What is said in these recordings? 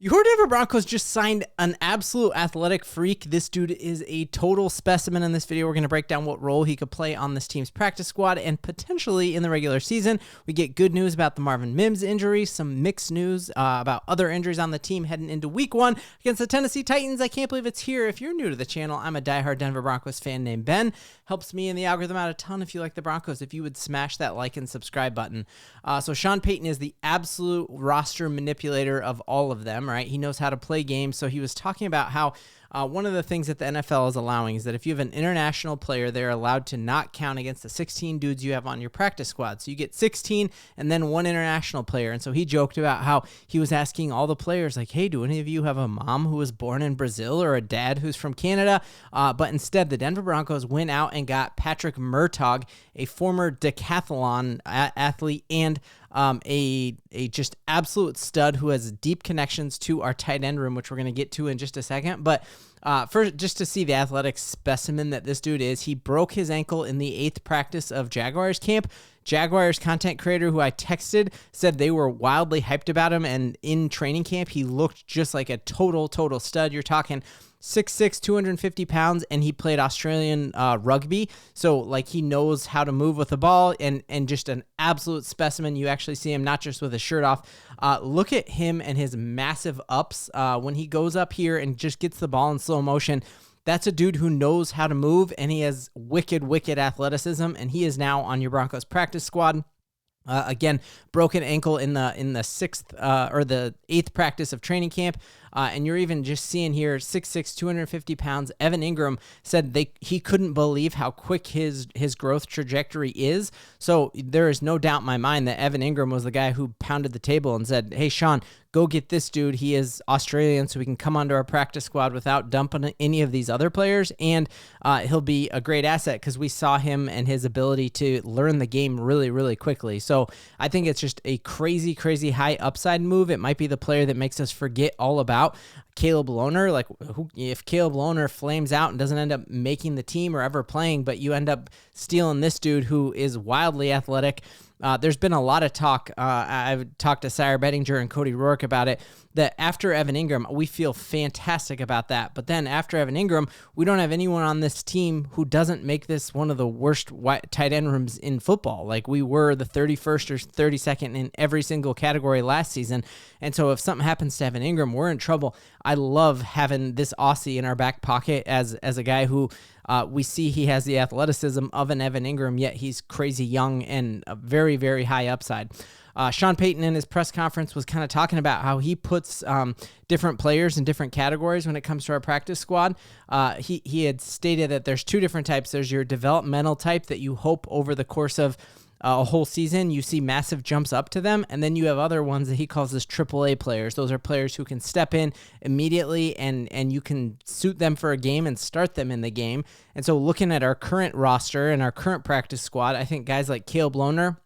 Your Denver Broncos just signed an absolute athletic freak. This dude is a total specimen. In this video, we're going to break down what role he could play on this team's practice squad and potentially in the regular season. We get good news about the Marvin Mims injury, some mixed news about other injuries on the team heading into week 1 against the Tennessee Titans. I can't believe it's here. If you're new to the channel, I'm a diehard Denver Broncos fan named Ben. Helps me in the algorithm out a ton if you like the Broncos, if you would smash that like and subscribe button. So Sean Payton is the absolute roster manipulator of all of them, right? He knows how to play games. So he was talking about how one of the things that the NFL is allowing is that if you have an international player, they're allowed to not count against the 16 dudes you have on your practice squad. So you get 16 and then one international player. And so he joked about how he was asking all the players, like, hey, do any of you have a mom who was born in Brazil or a dad who's from Canada? But instead, the Denver Broncos went out and got Patrick Murtagh, a former decathlon athlete and a just absolute stud who has deep connections to our tight end room, which we're going to get to in just a second. But first, just to see the athletic specimen that this dude is, he broke his ankle in the 8th practice of Jaguars camp. Jaguars content creator who I texted said they were wildly hyped about him, and in training camp, he looked just like a total stud. You're talking 6'6", 250 pounds, and he played Australian rugby. So, like, he knows how to move with the ball and just an absolute specimen. You actually see him not just with his shirt off. Look at him and his massive ups when he goes up here and just gets the ball in slow motion. That's a dude who knows how to move, and he has wicked athleticism, and he is now on your Broncos practice squad. Again, broken ankle in the 6th or the 8th practice of training camp. And you're even just seeing here 6'6", 250 pounds. Evan Engram said he couldn't believe how quick his growth trajectory is. So there is no doubt in my mind that Evan Engram was the guy who pounded the table and said, hey, Sean, go get this dude. He is Australian, so we can come onto our practice squad without dumping any of these other players. And he'll be a great asset because we saw him and his ability to learn the game really quickly. So I think it's just a crazy high upside move. It might be the player that makes us forget all about Caleb Lohner. Like, if Caleb Lohner flames out and doesn't end up making the team or ever playing, but you end up stealing this dude who is wildly athletic. There's been a lot of talk. I've talked to Sire Bettinger and Cody Rourke about it, that after Evan Engram, we feel fantastic about that. But then after Evan Engram, we don't have anyone on this team who doesn't make this one of the worst tight end rooms in football. Like, we were the 31st or 32nd in every single category last season. And so if something happens to Evan Engram, we're in trouble. I love having this Aussie in our back pocket as a guy who we see he has the athleticism of an Evan Engram, yet he's crazy young and a very high upside. Sean Payton in his press conference was kind of talking about how he puts different players in different categories when it comes to our practice squad. He had stated that there's 2 different types. There's your developmental type that you hope over the course of a whole season you see massive jumps up to them, and then you have other ones that he calls as AAA players. Those are players who can step in immediately and you can suit them for a game and start them in the game. And so looking at our current roster and our current practice squad, I think guys like Caleb Lohner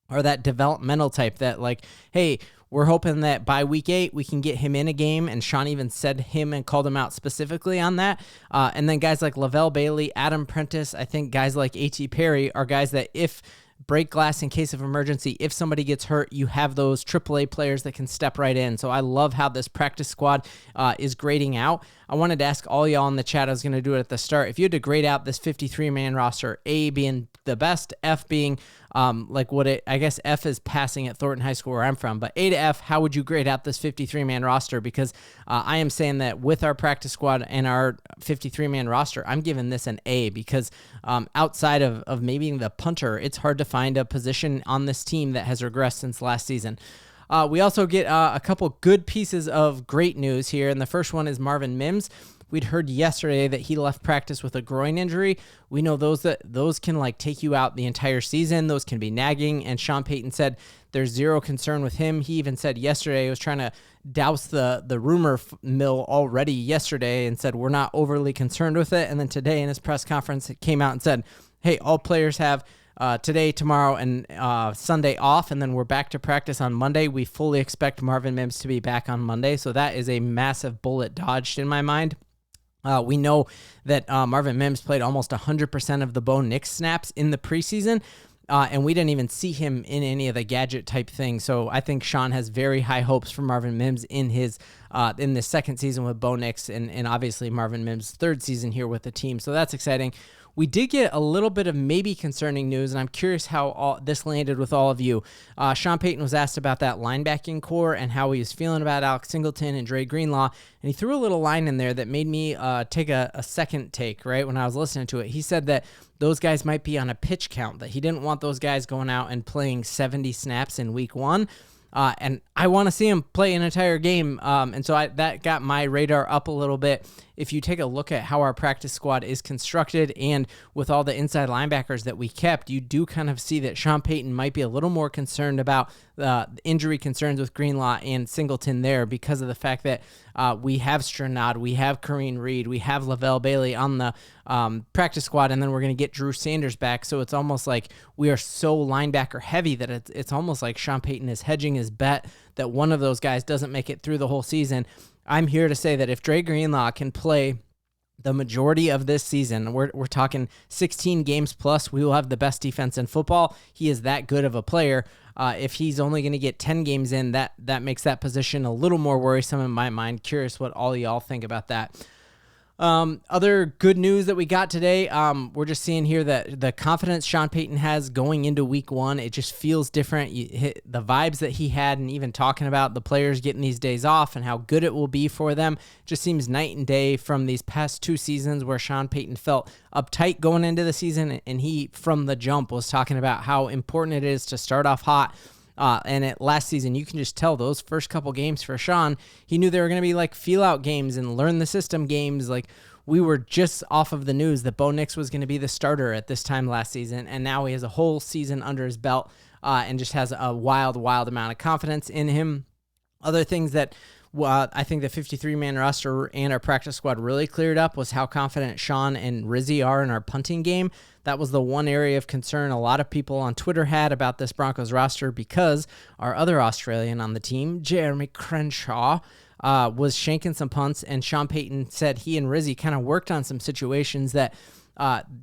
are that developmental type that, like, hey, we're hoping that by week 8 we can get him in a game, and Sean even said him and called him out specifically on that. And then guys like Lavelle Bailey, Adam Prentice, I think guys like A.T. Perry are guys that if break glass in case of emergency, if somebody gets hurt, you have those AAA players that can step right in. So I love how this practice squad is grading out. I wanted to ask all y'all in the chat, I was going to do it at the start, if you had to grade out this 53-man roster, A being the best, F being I guess F is passing at Thornton High School where I'm from, but A to F, how would you grade out this 53-man roster? Because I am saying that with our practice squad and our 53-man roster, I'm giving this an A because outside of maybe the punter, it's hard to find a position on this team that has regressed since last season. We also get a couple good pieces of great news here, and the first one is Marvin Mims. We'd heard yesterday that he left practice with a groin injury. We know those can take you out the entire season. Those can be nagging, and Sean Payton said there's zero concern with him. He even said yesterday he was trying to douse the rumor mill already yesterday and said we're not overly concerned with it. And then today in his press conference, it came out and said, hey, all players have today, tomorrow, and Sunday off, and then we're back to practice on Monday. We fully expect Marvin Mims to be back on Monday, so that is a massive bullet dodged in my mind. We know that Marvin Mims played almost 100% of the Bo Nix snaps in the preseason, and we didn't even see him in any of the gadget type things. So I think Sean has very high hopes for Marvin Mims in his in this second season with Bo Nix and obviously Marvin Mims' third season here with the team. So that's exciting. We did get a little bit of maybe concerning news, and I'm curious how this landed with all of you. Sean Payton was asked about that linebacking core and how he was feeling about Alex Singleton and Dre Greenlaw, and he threw a little line in there that made me take a second take, right, when I was listening to it. He said that those guys might be on a pitch count, that he didn't want those guys going out and playing 70 snaps in week one. And I want to see him play an entire game. And so that got my radar up a little bit. If you take a look at how our practice squad is constructed and with all the inside linebackers that we kept, you do kind of see that Sean Payton might be a little more concerned about injury concerns with Greenlaw and Singleton there because of the fact that we have Stranad, we have Kareem Reed, we have Lavelle Bailey on the practice squad, and then we're going to get Drew Sanders back. So it's almost like we are so linebacker heavy that it's almost like Sean Payton is hedging his bet that one of those guys doesn't make it through the whole season. I'm here to say that if Dre Greenlaw can play the majority of this season, we're talking 16 games plus, we will have the best defense in football. He is that good of a player. If he's only going to get 10 games in, that makes that position a little more worrisome in my mind. Curious what all y'all think about that. Other good news that we got today, we're just seeing here that the confidence Sean Payton has going into week one, it just feels different. You hit the vibes that he had, and even talking about the players getting these days off and how good it will be for them just seems night and day from these past two seasons where Sean Payton felt uptight going into the season, and he from the jump was talking about how important it is to start off hot. And last season, you can just tell those first couple games for Sean, he knew they were going to be like feel-out games and learn the system games. Like we were just off of the news that Bo Nix was going to be the starter at this time last season, and now he has a whole season under his belt and just has a wild amount of confidence in him. Other things that I think the 53-man roster and our practice squad really cleared up was how confident Sean and Rizzy are in our punting game. That was the one area of concern a lot of people on Twitter had about this Broncos roster because our other Australian on the team, Jeremy Crenshaw, was shanking some punts, and Sean Payton said he and Rizzy kind of worked on some situations that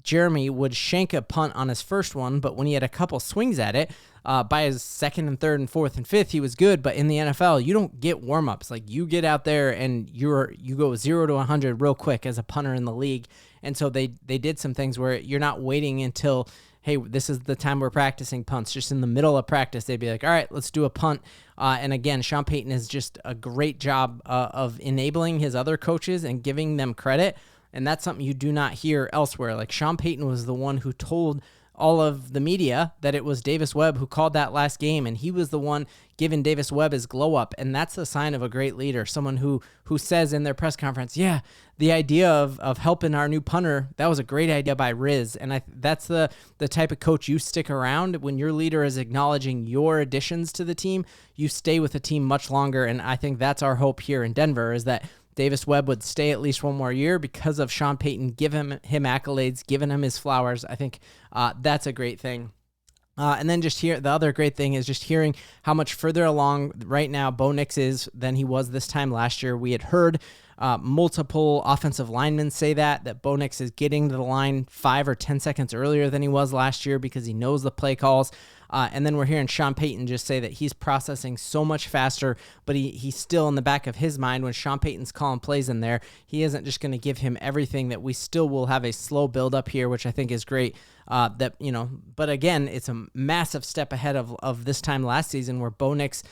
Jeremy would shank a punt on his first one, but when he had a couple swings at it, by his second and third and fourth and fifth, he was good. But in the NFL, you don't get warm-ups. Like you get out there and you go 0 to 100 real quick as a punter in the league. And so they did some things where you're not waiting until, hey, this is the time we're practicing punts. Just in the middle of practice, they'd be like, all right, let's do a punt. And again, Sean Payton is just a great job of enabling his other coaches and giving them credit. And that's something you do not hear elsewhere. Like Sean Payton was the one who told all of the media that it was Davis Webb who called that last game, and he was the one giving Davis Webb his glow up, and that's a sign of a great leader, someone who says in their press conference, yeah, the idea of helping our new punter, that was a great idea by Riz, and that's the type of coach you stick around. When your leader is acknowledging your additions to the team, you stay with the team much longer, and I think that's our hope here in Denver, is that Davis Webb would stay at least one more year because of Sean Payton giving him accolades, giving him his flowers. I think that's a great thing. And then the other great thing is just hearing how much further along right now Bo Nix is than he was this time last year. We had heard multiple offensive linemen say that Bo Nix is getting to the line 5 or 10 seconds earlier than he was last year because he knows the play calls. And then we're hearing Sean Payton just say that he's processing so much faster, but he's still in the back of his mind when Sean Payton's calling plays in there. He isn't just going to give him everything, that we still will have a slow build up here, which I think is great. But again, it's a massive step ahead of this time last season where Bo Nix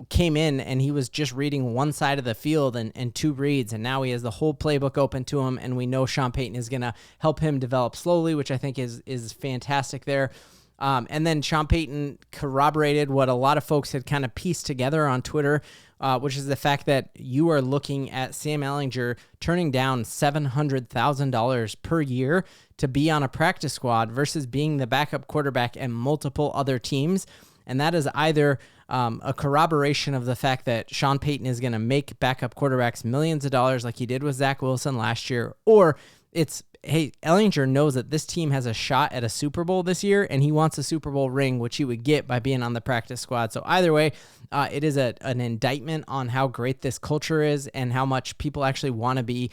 came in and he was just reading one side of the field and two reads, and now he has the whole playbook open to him, and we know Sean Payton is going to help him develop slowly, which I think is fantastic there. And then Sean Payton corroborated what a lot of folks had kind of pieced together on Twitter, which is the fact that you are looking at Sam Ehlinger turning down $700,000 per year to be on a practice squad versus being the backup quarterback and multiple other teams. And that is either a corroboration of the fact that Sean Payton is going to make backup quarterbacks millions of dollars like he did with Zach Wilson last year, or it's, hey, Ehlinger knows that this team has a shot at a Super Bowl this year, and he wants a Super Bowl ring, which he would get by being on the practice squad. So either way, it is an indictment on how great this culture is and how much people actually want to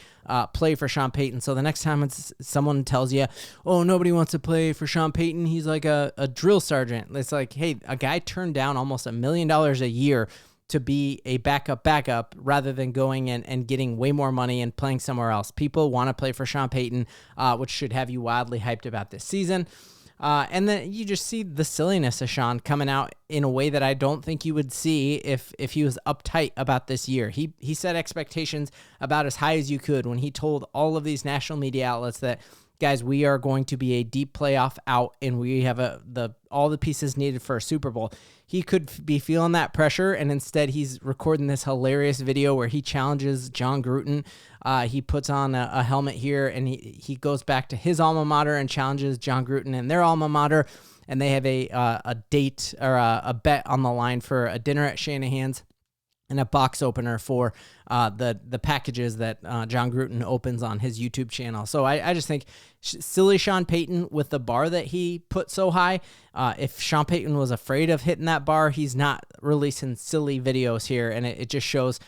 play for Sean Payton. So the next time someone tells you, oh, nobody wants to play for Sean Payton, he's like a drill sergeant. It's like, hey, a guy turned down almost $1 million a year to be a backup rather than going and getting way more money and playing somewhere else. People want to play for Sean Payton, which should have you wildly hyped about this season. And then you just see the silliness of Sean coming out in a way that I don't think you would see if he was uptight about this year. He set expectations about as high as you could when he told all of these national media outlets that, guys, we are going to be a deep playoff out and we have all the pieces needed for a Super Bowl. He could be feeling that pressure, and instead he's recording this hilarious video where he challenges John Gruden. He puts on a helmet here, and he goes back to his alma mater and challenges John Gruden and their alma mater, and they have a date or a bet on the line for a dinner at Shanahan's and a box opener for the packages that John Gruden opens on his YouTube channel. So I just think silly Sean Payton with the bar that he put so high. If Sean Payton was afraid of hitting that bar, he's not releasing silly videos here, and it just shows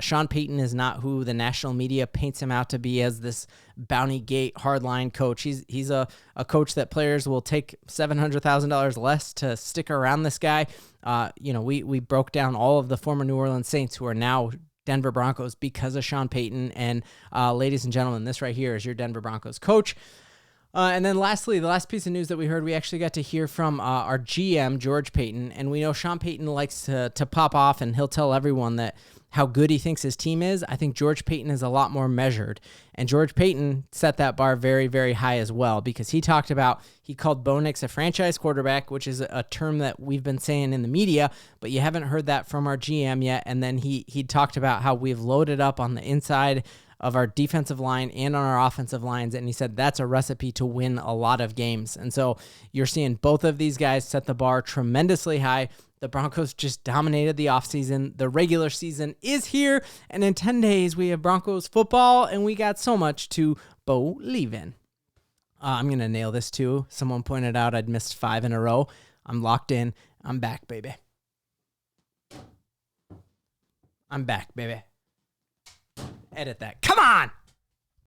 Sean Payton is not who the national media paints him out to be as this bounty gate hardline coach. He's a coach that players will take $700,000 less to stick around this guy. We broke down all of the former New Orleans Saints who are now Denver Broncos because of Sean Payton. And ladies and gentlemen, this right here is your Denver Broncos coach. And then lastly, the last piece of news that we heard, we actually got to hear from our GM, George Payton. And we know Sean Payton likes to pop off, and he'll tell everyone that how good he thinks his team is. I think George Payton is a lot more measured. And George Payton set that bar very, very high as well, because he called Bo Nix a franchise quarterback, which is a term that we've been saying in the media, but you haven't heard that from our GM yet. And then he talked about how we've loaded up on the inside of our defensive line and on our offensive lines, and he said that's a recipe to win a lot of games. And so you're seeing both of these guys set the bar tremendously high. The Broncos just dominated the offseason. The regular season is here, and in 10 days we have Broncos football, and we got so much to believe in. I'm going to nail this too. Someone pointed out I'd missed 5 in a row. I'm locked in. I'm back, baby. I'm back, baby. Edit that. Come on!